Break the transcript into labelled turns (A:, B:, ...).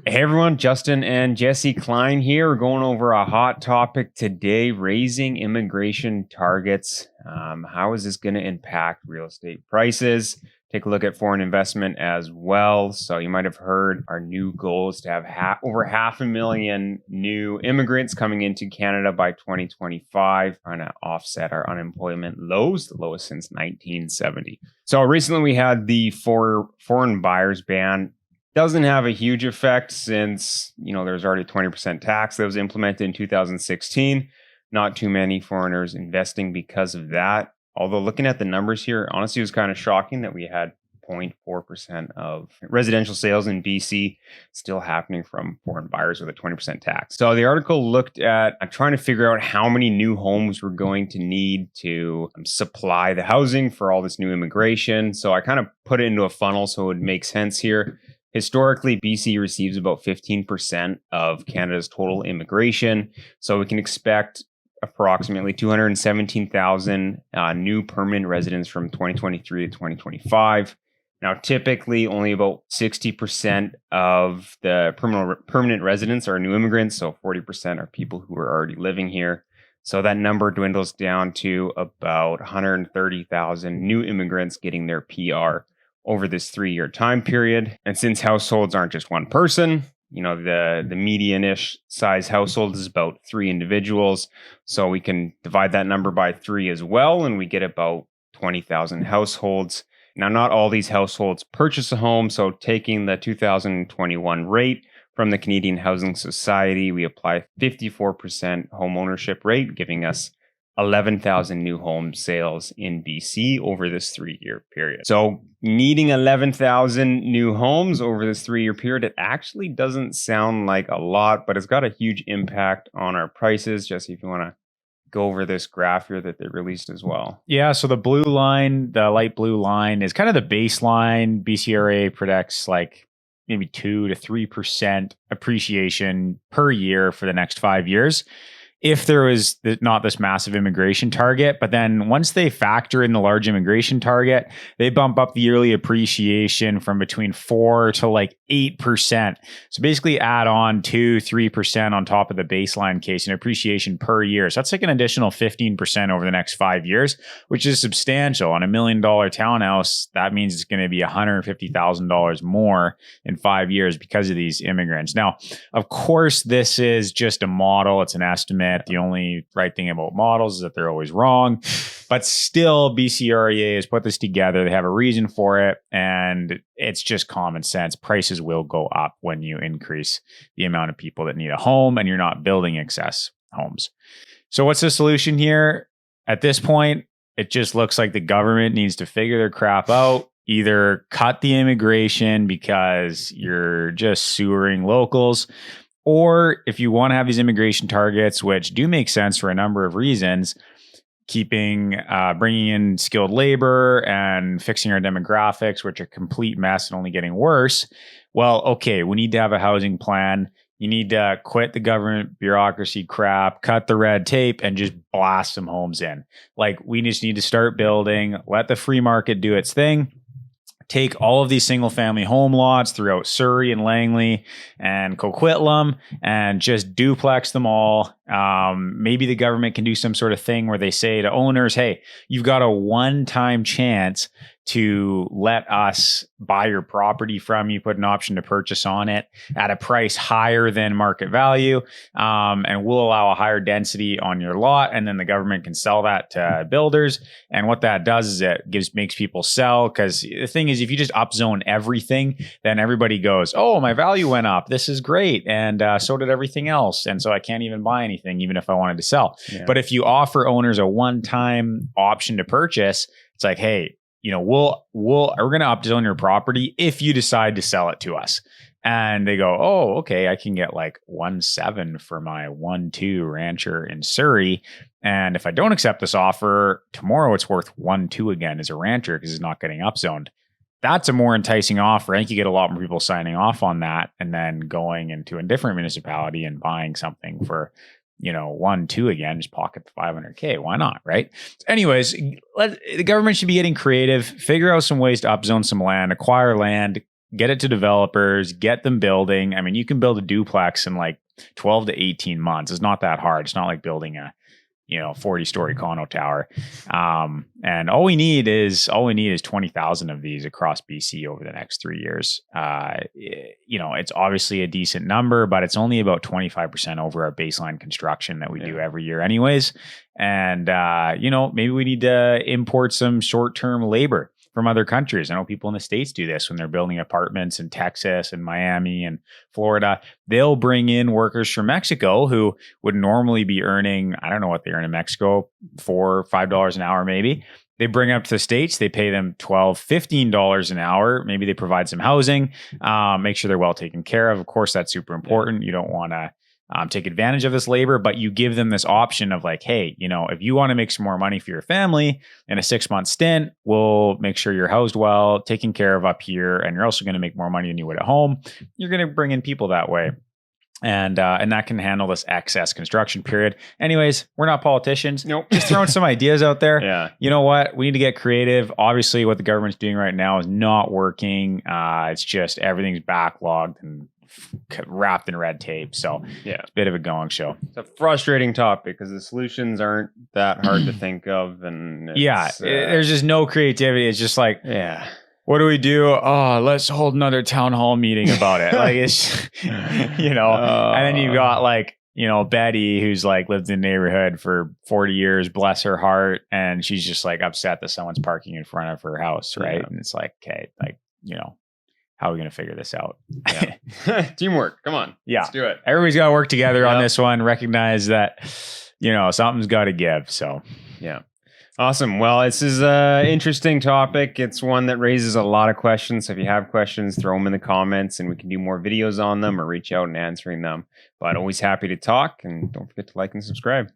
A: Hey everyone, Justin and Jesse Klein here. We're going over a hot topic today, raising immigration targets. How is this going to impact real estate prices? Take a look at foreign investment as well. So you might have heard our new goal is to have over 500,000 new immigrants coming into Canada by 2025, trying to offset our unemployment lows, the lowest since 1970. So recently we had the foreign buyers ban. Doesn't have a huge effect since, there's already a 20% tax that was implemented in 2016. Not too many foreigners investing because of that. Although looking at the numbers here, honestly, it was kind of shocking that we had 0.4% of residential sales in BC still happening from foreign buyers with a 20% tax. So the article looked at trying to figure out how many new homes we're going to need to supply the housing for all this new immigration. So I kind of put it into a funnel so it would make sense here. Historically, BC receives about 15% of Canada's total immigration. So we can expect approximately 217,000 new permanent residents from 2023 to 2025. Now, typically, only about 60% of the permanent residents are new immigrants. So 40% are people who are already living here. So that number dwindles down to about 130,000 new immigrants getting their PR over this 3-year time period. And since households aren't just one person, the median-ish size household is about 3 individuals. So we can divide that number by 3 as well, and we get about 20,000 households. Now, not all these households purchase a home. So taking the 2021 rate from the Canadian Housing Society, we apply 54% home ownership rate, giving us 11,000 new home sales in BC over this 3-year period. So needing 11,000 new homes over this 3-year period, it actually doesn't sound like a lot, but it's got a huge impact on our prices. Jesse, if you want to go over this graph here that they released as well.
B: Yeah, so the blue line, the light blue line is kind of the baseline. BCRA predicts like maybe 2 to 3% appreciation per year for the next 5 years, if there was not this massive immigration target. But then once they factor in the large immigration target, they bump up the yearly appreciation from between 4 to like 8%. So basically add on 2-3% on top of the baseline case in appreciation per year. So that's like an additional 15% over the next 5 years, which is substantial. On $1 million townhouse, that means it's going to be $150,000 more in 5 years because of these immigrants. Now, of course, this is just a model. It's an estimate. The only right thing about models is that they're always wrong. But still, BCRA has put this together. They have a reason for it. And it's just common sense. Prices will go up when you increase the amount of people that need a home and you're not building excess homes. So what's the solution here? At this point, it just looks like the government needs to figure their crap out. Either cut the immigration because you're just sewering locals, or if you want to have these immigration targets, which do make sense for a number of reasons, bringing in skilled labor and fixing our demographics, which are a complete mess and only getting worse. Well, okay, we need to have a housing plan. You need to quit the government bureaucracy crap, cut the red tape, and just blast some homes in. Like, we just need to start building, let the free market do its thing. Take all of these single family home lots throughout Surrey and Langley and Coquitlam and just duplex them all. Maybe the government can do some sort of thing where they say to owners, hey, you've got a one-time chance to let us buy your property from you, put an option to purchase on it at a price higher than market value. And we'll allow a higher density on your lot. And then the government can sell that to builders. And what that does is it makes people sell. Because the thing is, if you just upzone everything, then everybody goes, oh, my value went up. This is great. And so did everything else. And so I can't even buy anything, even if I wanted to sell. Yeah. But if you offer owners a one-time option to purchase, it's like, hey, we're going to upzone your property if you decide to sell it to us. And they go, oh, okay, I can get like 1.7 for my 1.2 rancher in Surrey. And if I don't accept this offer, tomorrow it's worth 1.2 again as a rancher because it's not getting upzoned. That's a more enticing offer. I think you get a lot more people signing off on that and then going into a different municipality and buying something for 1.2 again, just pocket the $500K. Why not? Right. Anyways, the government should be getting creative, figure out some ways to upzone some land, acquire land, get it to developers, get them building. I mean, you can build a duplex in like 12 to 18 months. It's not that hard. It's not like building a 40-story condo tower. And all we need is 20,000 of these across BC over the next 3 years. It's obviously a decent number, but it's only about 25% over our baseline construction that we do every year anyways. And, maybe we need to import some short-term labor from other countries. I know people in the States do this when they're building apartments in Texas and Miami and Florida. They'll bring in workers from Mexico who would normally be earning, I don't know what they earn in Mexico, $4 or $5 an hour maybe. They bring up to the States, they pay them $12, $15 an hour. Maybe they provide some housing, make sure they're well taken care of. Of course, that's super important. You don't want to take advantage of this labor, but you give them this option of like, hey, if you want to make some more money for your family in a 6-month stint, we'll make sure you're housed well, taken care of up here, and you're also going to make more money than you would at home. You're going to bring in people that way. And that can handle this excess construction period. Anyways, we're not politicians.
A: Nope.
B: Just throwing some ideas out there.
A: Yeah.
B: You know what? We need to get creative. Obviously, what the government's doing right now is not working. It's just everything's backlogged and wrapped in red tape. So it's a bit of a going show.
A: It's a frustrating topic because the solutions aren't that hard to think of. And
B: there's just no creativity. It's just like, what do we do? Oh, let's hold another town hall meeting about it. Like it's, and then you've got like, Betty, who's like lived in the neighborhood for 40 years, bless her heart. And she's just like upset that someone's parking in front of her house. Right. And it's like, okay, like, how are we going to figure this out?
A: Teamwork. Come on.
B: Yeah.
A: Let's do it.
B: Everybody's got to work together on this one. Recognize that, something's got to give. So,
A: yeah. Awesome. Well, this is an interesting topic. It's one that raises a lot of questions. So if you have questions, throw them in the comments and we can do more videos on them or reach out and answering them. But always happy to talk, and don't forget to like and subscribe.